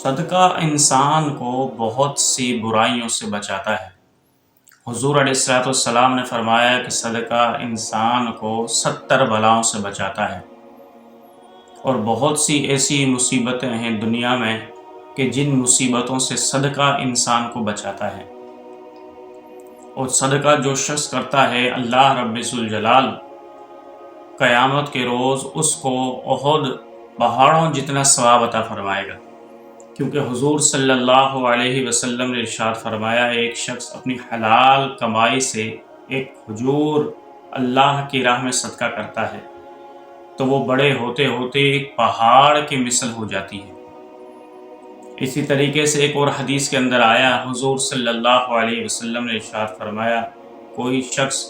صدقہ انسان کو بہت سی برائیوں سے بچاتا ہے۔ حضور علیہ الصلوۃ والسلام نے فرمایا کہ صدقہ انسان کو 70 بلاؤں سے بچاتا ہے، اور بہت سی ایسی مصیبتیں ہیں دنیا میں کہ جن مصیبتوں سے صدقہ انسان کو بچاتا ہے۔ اور صدقہ جو شخص کرتا ہے، اللہ رب ذوالجلال قیامت کے روز اس کو احد پہاڑوں جتنا ثواب عطا فرمائے گا، کیونکہ حضور صلی اللہ علیہ وسلم نے ارشاد فرمایا، ایک شخص اپنی حلال کمائی سے ایک کھجور اللہ کی راہ میں صدقہ کرتا ہے تو وہ بڑے ہوتے ہوتے ایک پہاڑ کی مثل ہو جاتی ہے۔ اسی طریقے سے ایک اور حدیث کے اندر آیا، حضور صلی اللہ علیہ وسلم نے ارشاد فرمایا، کوئی شخص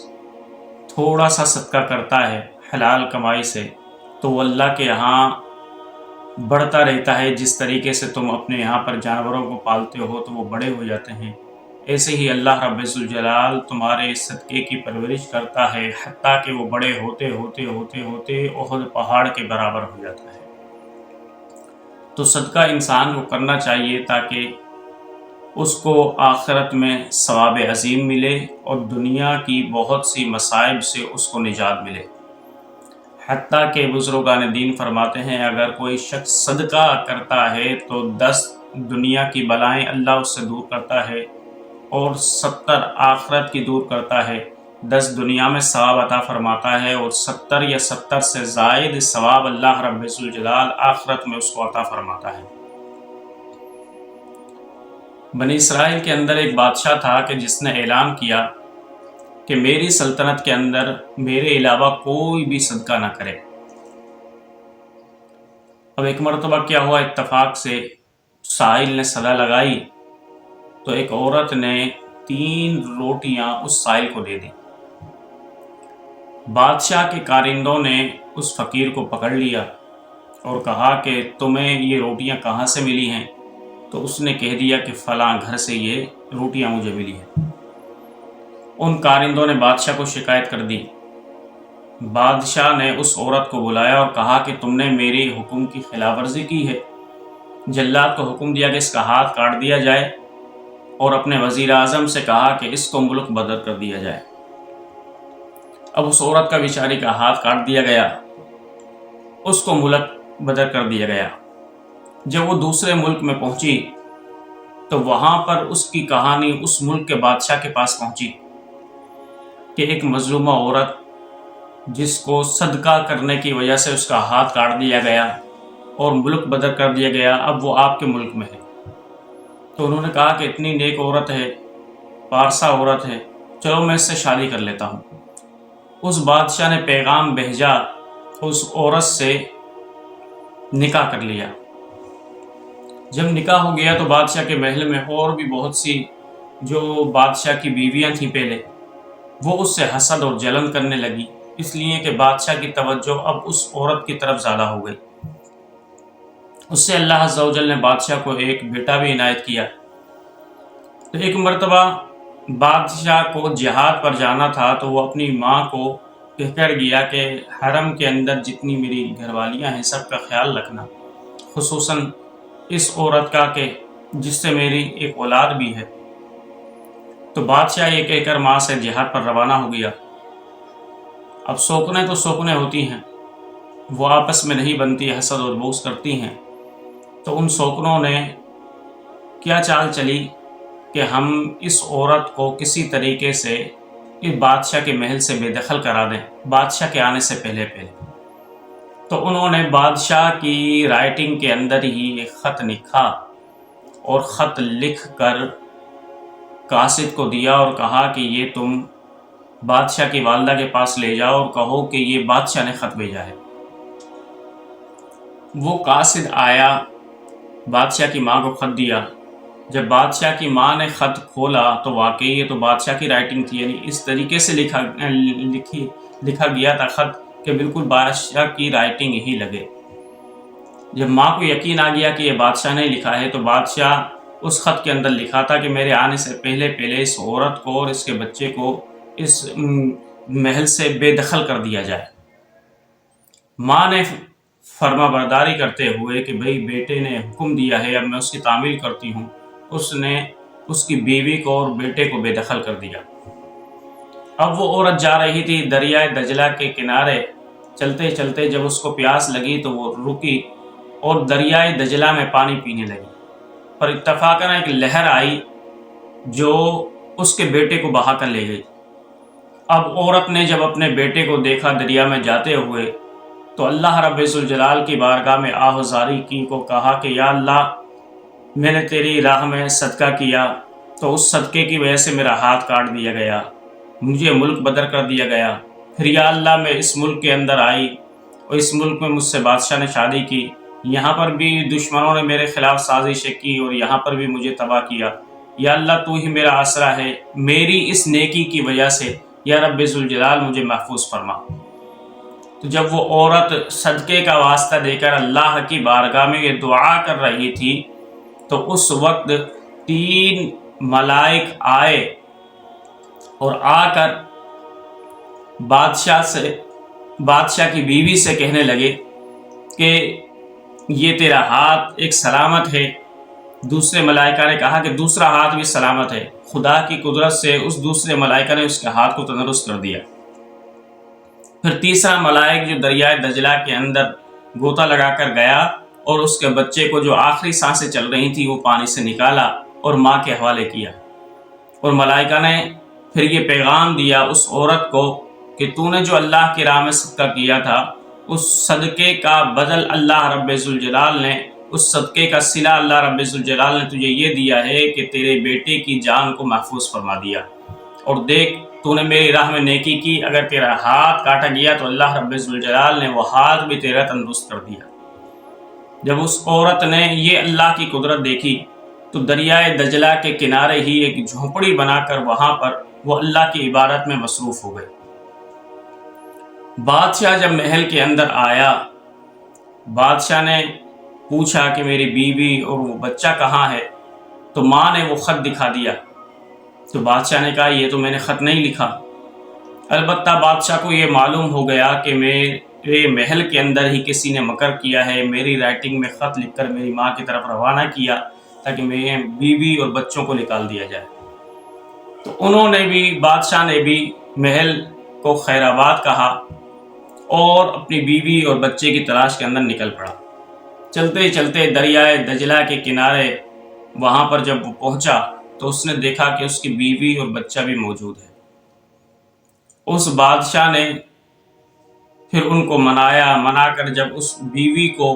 تھوڑا سا صدقہ کرتا ہے حلال کمائی سے تو وہ اللہ کے یہاں بڑھتا رہتا ہے۔ جس طریقے سے تم اپنے یہاں پر جانوروں کو پالتے ہو تو وہ بڑے ہو جاتے ہیں، ایسے ہی اللہ رب ذوالجلال تمہارے صدقے کی پرورش کرتا ہے، حتیٰ کہ وہ بڑے ہوتے ہوتے ہوتے ہوتے احد پہاڑ کے برابر ہو جاتا ہے۔ تو صدقہ انسان کو کرنا چاہیے تاکہ اس کو آخرت میں ثواب عظیم ملے اور دنیا کی بہت سی مصائب سے اس کو نجات ملے۔ حتیٰ کہ بزرگان دین فرماتے ہیں، اگر کوئی شخص صدقہ کرتا ہے تو 10 دنیا کی بلائیں اللہ اس سے دور کرتا ہے اور 70 آخرت کی دور کرتا ہے، 10 دنیا میں ثواب عطا فرماتا ہے اور 70 یا 70 سے زائد ثواب اللہ رب ذوالجلال آخرت میں اس کو عطا فرماتا ہے۔ بنی اسرائیل کے اندر ایک بادشاہ تھا کہ جس نے اعلان کیا کہ میری سلطنت کے اندر میرے علاوہ کوئی بھی صدقہ نہ کرے۔ اب ایک مرتبہ کیا ہوا، اتفاق سے سائل نے صدا لگائی تو ایک عورت نے 3 روٹیاں اس سائل کو دے دی۔ بادشاہ کے کارندوں نے اس فقیر کو پکڑ لیا اور کہا کہ تمہیں یہ روٹیاں کہاں سے ملی ہیں؟ تو اس نے کہہ دیا کہ فلاں گھر سے یہ روٹیاں مجھے ملی ہیں۔ ان کارندوں نے بادشاہ کو شکایت کر دی۔ بادشاہ نے اس عورت کو بلایا اور کہا کہ تم نے میری حکم کی خلاف ورزی کی ہے۔ جلاد کو حکم دیا کہ اس کا ہاتھ کاٹ دیا جائے اور اپنے وزیر اعظم سے کہا کہ اس کو ملک بدر کر دیا جائے۔ اب اس عورت کا بیچاری کا ہاتھ کاٹ دیا گیا، اس کو ملک بدر کر دیا گیا۔ جب وہ دوسرے ملک میں پہنچی تو وہاں پر اس کی کہانی اس ملک کے بادشاہ کے پاس پہنچی کہ ایک مظلومہ عورت جس کو صدقہ کرنے کی وجہ سے اس کا ہاتھ کاٹ دیا گیا اور ملک بدر کر دیا گیا، اب وہ آپ کے ملک میں ہے۔ تو انہوں نے کہا کہ اتنی نیک عورت ہے، پارسا عورت ہے، چلو میں اس سے شادی کر لیتا ہوں۔ اس بادشاہ نے پیغام بھیجا، اس عورت سے نکاح کر لیا۔ جب نکاح ہو گیا تو بادشاہ کے محل میں اور بھی بہت سی جو بادشاہ کی بیویاں تھیں پہلے، وہ اس سے حسد اور جلن کرنے لگی، اس لیے کہ بادشاہ کی توجہ اب اس عورت کی طرف زیادہ ہو گئی۔ اس سے اللہ عز و جل نے بادشاہ کو ایک بیٹا بھی عنایت کیا۔ تو ایک مرتبہ بادشاہ کو جہاد پر جانا تھا تو وہ اپنی ماں کو کہہ کر گیا کہ حرم کے اندر جتنی میری گھر والیاں ہیں سب کا خیال رکھنا، خصوصاً اس عورت کا کہ جس سے میری ایک اولاد بھی ہے۔ تو بادشاہ یہ کہہ کر ماں سے جہاد پر روانہ ہو گیا۔ اب سوکنے تو سوکنے ہوتی ہیں، وہ آپس میں نہیں بنتی، حسد اور بغض کرتی ہیں۔ تو ان سوکنوں نے کیا چال چلی کہ ہم اس عورت کو کسی طریقے سے اس بادشاہ کے محل سے بے دخل کرا دیں، بادشاہ کے آنے سے پہلے۔ تو انہوں نے بادشاہ کی رائٹنگ کے اندر ہی ایک خط لکھا اور خط لکھ کر قاصد کو دیا اور کہا کہ یہ تم بادشاہ کی والدہ کے پاس لے جاؤ اور کہو کہ یہ بادشاہ نے خط بھیجا ہے۔ وہ قاصد آیا، بادشاہ کی ماں کو خط دیا۔ جب بادشاہ کی ماں نے خط کھولا تو واقعی یہ تو بادشاہ کی رائٹنگ تھی، یعنی اس طریقے سے لکھا گیا تھا خط کہ بالکل بادشاہ کی رائٹنگ ہی لگے۔ جب ماں کو یقین آ گیا کہ یہ بادشاہ نے لکھا ہے تو بادشاہ اس خط کے اندر لکھا تھا کہ میرے آنے سے پہلے اس عورت کو اور اس کے بچے کو اس محل سے بے دخل کر دیا جائے۔ ماں نے فرما برداری کرتے ہوئے کہ بھئی بیٹے نے حکم دیا ہے اب میں اس کی تعمیل کرتی ہوں، اس نے اس کی بیوی کو اور بیٹے کو بے دخل کر دیا۔ اب وہ عورت جا رہی تھی دریائے دجلہ کے کنارے، چلتے چلتے جب اس کو پیاس لگی تو وہ رکی اور دریائے دجلہ میں پانی پینے لگی، پر اتفاقاً ایک لہر آئی جو اس کے بیٹے کو بہا کر لے گئی۔ اب عورت نے جب اپنے بیٹے کو دیکھا دریا میں جاتے ہوئے تو اللہ رب ذوالجلال کی بارگاہ میں آہذاری کی کو کہا کہ یا اللہ، میں نے تیری راہ میں صدقہ کیا تو اس صدقے کی وجہ سے میرا ہاتھ کاٹ دیا گیا، مجھے ملک بدر کر دیا گیا، پھر یا اللہ میں اس ملک کے اندر آئی اور اس ملک میں مجھ سے بادشاہ نے شادی کی، یہاں پر بھی دشمنوں نے میرے خلاف سازشیں کی اور یہاں پر بھی مجھے تباہ کیا، یا اللہ تو ہی میرا آسرا ہے، میری اس نیکی کی وجہ سے یا رب ذوالجلال مجھے محفوظ فرما۔ تو جب وہ عورت صدقے کا واسطہ دے کر اللہ کی بارگاہ میں یہ دعا کر رہی تھی تو اس وقت 3 ملائک آئے اور آ کر بادشاہ کی بیوی سے کہنے لگے کہ یہ تیرا ہاتھ ایک سلامت ہے۔ دوسرے ملائکہ نے کہا کہ دوسرا ہاتھ بھی سلامت ہے۔ خدا کی قدرت سے اس دوسرے ملائکہ نے اس کے ہاتھ کو تندرست کر دیا۔ پھر تیسرا ملائک جو دریائے دجلہ کے اندر غوطہ لگا کر گیا اور اس کے بچے کو جو آخری سانسیں چل رہی تھی وہ پانی سے نکالا اور ماں کے حوالے کیا، اور ملائکہ نے پھر یہ پیغام دیا اس عورت کو کہ تو نے جو اللہ کی راہ میں صدقہ کیا تھا اس صدقے کا بدل اللہ رب ذوالجلال نے، اس صدقے کا صلہ اللہ رب ذوالجلال نے تجھے یہ دیا ہے کہ تیرے بیٹے کی جان کو محفوظ فرما دیا، اور دیکھ تو نے میری راہ میں نیکی کی، اگر تیرا ہاتھ کاٹا گیا تو اللہ رب ذوالجلال نے وہ ہاتھ بھی تیرا تندرست کر دیا۔ جب اس عورت نے یہ اللہ کی قدرت دیکھی تو دریائے دجلہ کے کنارے ہی ایک جھونپڑی بنا کر وہاں پر وہ اللہ کی عبادت میں مصروف ہو گئے۔ بادشاہ جب محل کے اندر آیا، بادشاہ نے پوچھا کہ میری بیوی اور وہ بچہ کہاں ہے، تو ماں نے وہ خط دکھا دیا۔ تو بادشاہ نے کہا یہ تو میں نے خط نہیں لکھا، البتہ بادشاہ کو یہ معلوم ہو گیا کہ میرے محل کے اندر ہی کسی نے مکر کیا ہے، میری رائٹنگ میں خط لکھ کر میری ماں کی طرف روانہ کیا تاکہ میرے بیوی اور بچوں کو نکال دیا جائے۔ تو انہوں نے بھی، بادشاہ نے بھی محل کو خیر آباد کہا اور اپنی بیوی اور بچے کی تلاش کے اندر نکل پڑا۔ چلتے چلتے دریائے دجلہ کے کنارے وہاں پر جب وہ پہنچا تو اس نے دیکھا کہ اس کی بیوی اور بچہ بھی موجود ہے۔ اس بادشاہ نے پھر ان کو منا کر جب اس بیوی کو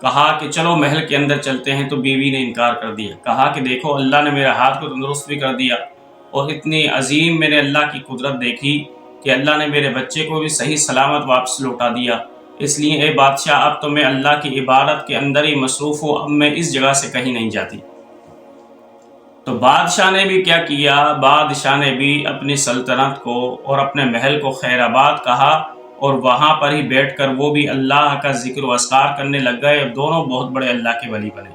کہا کہ چلو محل کے اندر چلتے ہیں تو بیوی نے انکار کر دیا، کہا کہ دیکھو اللہ نے میرے ہاتھ کو تندرست بھی کر دیا اور اتنی عظیم میں نے اللہ کی قدرت دیکھی کہ اللہ نے میرے بچے کو بھی صحیح سلامت واپس لوٹا دیا، اس لیے اے بادشاہ اب تو میں اللہ کی عبادت کے اندر ہی مصروف ہوں، اب میں اس جگہ سے کہیں نہیں جاتی۔ تو بادشاہ نے بھی کیا کیا، بادشاہ نے بھی اپنی سلطنت کو اور اپنے محل کو خیر آباد کہا اور وہاں پر ہی بیٹھ کر وہ بھی اللہ کا ذکر و اذکار کرنے لگ گئے اور دونوں بہت بڑے اللہ کے ولی بنے۔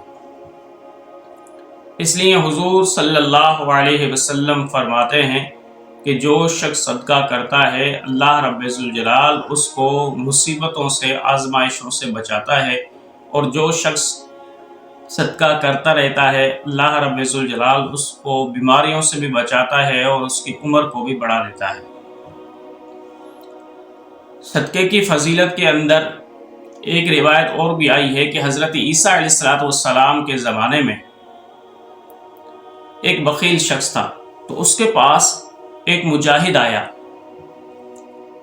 اس لیے حضور صلی اللہ علیہ وسلم فرماتے ہیں کہ جو شخص صدقہ کرتا ہے اللہ رب ذوالجلال اس کو مصیبتوں سے، آزمائشوں سے بچاتا ہے، اور جو شخص صدقہ کرتا رہتا ہے اللہ رب ذوالجلال اس کو بیماریوں سے بھی بچاتا ہے اور اس کی عمر کو بھی بڑھا دیتا ہے۔ صدقے کی فضیلت کے اندر ایک روایت اور بھی آئی ہے کہ حضرت عیسیٰ علیہ السلام کے زمانے میں ایک بخیل شخص تھا، تو اس کے پاس ایک مجاہد آیا۔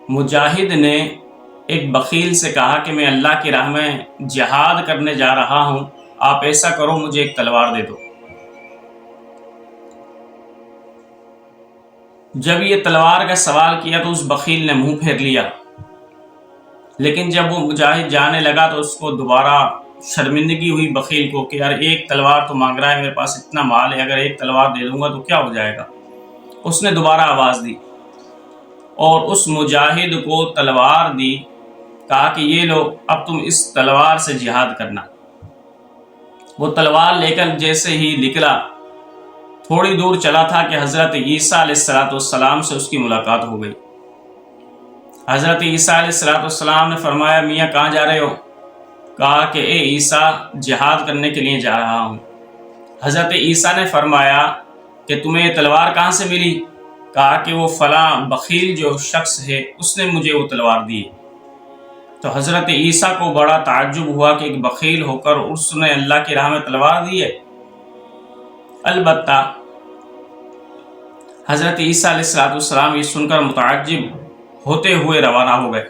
مجاہد نے ایک بخیل سے کہا کہ میں اللہ کی راہ میں جہاد کرنے جا رہا ہوں، آپ ایسا کرو مجھے ایک تلوار دے دو۔ جب یہ تلوار کا سوال کیا تو اس بخیل نے منہ پھیر لیا، لیکن جب وہ مجاہد جانے لگا تو اس کو دوبارہ شرمندگی ہوئی بخیل کو کہ یار ایک تلوار تو مانگ رہا ہے، میرے پاس اتنا مال ہے، اگر ایک تلوار دے دوں گا تو کیا ہو جائے گا۔ اس نے دوبارہ آواز دی اور اس مجاہد کو تلوار دی، کہا کہ یہ لو اب تم اس تلوار سے جہاد کرنا۔ وہ تلوار لے کر جیسے ہی نکلا، تھوڑی دور چلا تھا کہ حضرت عیسیٰ علیہ السلام سے اس کی ملاقات ہو گئی۔ حضرت عیسیٰ علیہ السلام نے فرمایا میاں کہاں جا رہے ہو؟ کہا کہ اے عیسیٰ جہاد کرنے کے لیے جا رہا ہوں۔ حضرت عیسیٰ نے فرمایا کہ تمہیں یہ تلوار کہاں سے ملی؟ کہا کہ وہ فلاں بخیل جو شخص ہے اس نے مجھے وہ تلوار دی۔ تو حضرت عیسیٰ کو بڑا تعجب ہوا کہ ایک بخیل ہو کر اس نے اللہ کی راہ میں تلوار دی ہے۔ البتہ حضرت عیسیٰ علیہ السلام یہ سن کر متعجب ہوتے ہوئے روانہ ہو گئے۔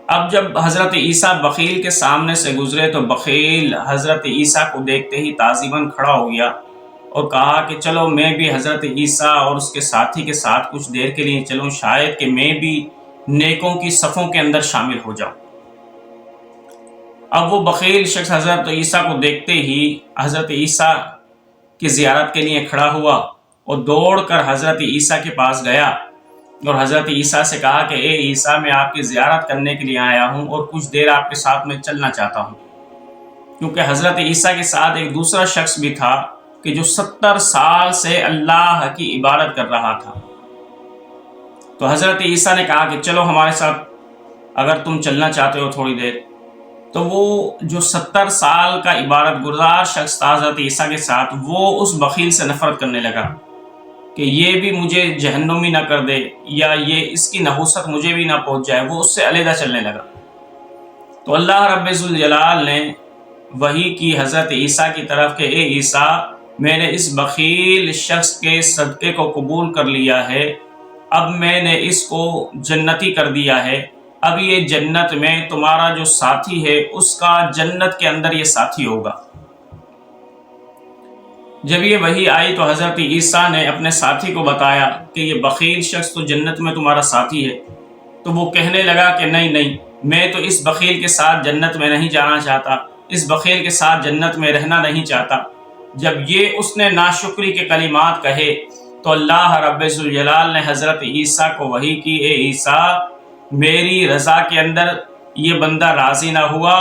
اب جب حضرت عیسیٰ بخیل کے سامنے سے گزرے تو بخیل حضرت عیسیٰ کو دیکھتے ہی تعظیماً کھڑا ہو گیا اور کہا کہ چلو میں بھی حضرت عیسیٰ اور اس کے ساتھی کے ساتھ کچھ دیر کے لیے چلوں، شاید کہ میں بھی نیکوں کی صفوں کے اندر شامل ہو جاؤں۔ اب وہ بخیل شخص حضرت عیسیٰ کو دیکھتے ہی حضرت عیسیٰ کی زیارت کے لیے کھڑا ہوا اور دوڑ کر حضرت عیسیٰ کے پاس گیا اور حضرت عیسیٰ سے کہا کہ اے عیسیٰ، میں آپ کی زیارت کرنے کے لیے آیا ہوں اور کچھ دیر آپ کے ساتھ میں چلنا چاہتا ہوں، کیونکہ حضرت عیسیٰ کے ساتھ ایک دوسرا شخص بھی تھا کہ جو 70 سال سے اللہ کی عبادت کر رہا تھا۔ تو حضرت عیسیٰ نے کہا کہ چلو ہمارے ساتھ، اگر تم چلنا چاہتے ہو تھوڑی دیر۔ تو وہ جو 70 سال کا عبادت گزار شخص تھا حضرت عیسیٰ کے ساتھ، وہ اس بخیل سے نفرت کرنے لگا کہ یہ بھی مجھے جہنمی نہ کر دے یا یہ اس کی نحوست مجھے بھی نہ پہنچ جائے، وہ اس سے علیحدہ چلنے لگا۔ تو اللہ رب ذوالجلال نے وحی کی حضرت عیسیٰ کی طرف کہ اے عیسیٰ، میں نے اس بخیل شخص کے صدقے کو قبول کر لیا ہے، اب میں نے اس کو جنتی کر دیا ہے، اب یہ جنت میں تمہارا جو ساتھی ہے اس کا جنت کے اندر یہ ساتھی ہوگا۔ جب یہ وحی آئی تو حضرت عیسیٰ نے اپنے ساتھی کو بتایا کہ یہ بخیل شخص تو جنت میں تمہارا ساتھی ہے۔ تو وہ کہنے لگا کہ نہیں، میں تو اس بخیل کے ساتھ جنت میں نہیں جانا چاہتا، اس بخیل کے ساتھ جنت میں رہنا نہیں چاہتا۔ جب یہ اس نے ناشکری کے کلمات کہے تو اللہ رب ذوالجلال نے حضرت عیسیٰ کو وحی کی، اے عیسیٰ، میری رضا کے اندر یہ بندہ راضی نہ ہوا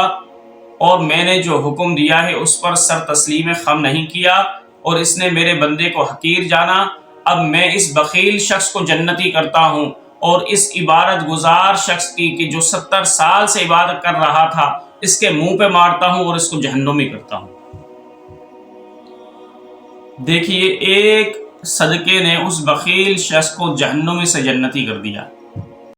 اور میں نے جو حکم دیا ہے اس پر سر تسلیم خم نہیں کیا اور اس نے میرے بندے کو حقیر جانا۔ اب میں اس بخیل شخص کو جنتی کرتا ہوں اور اس عبادت گزار شخص کی کہ جو 70 سال سے عبادت کر رہا تھا، اس کے منہ پہ مارتا ہوں اور اس کو جہنمی کرتا ہوں۔ دیکھیے، ایک صدقے نے اس بخیل شخص کو جہنمی سے جنتی کر دیا۔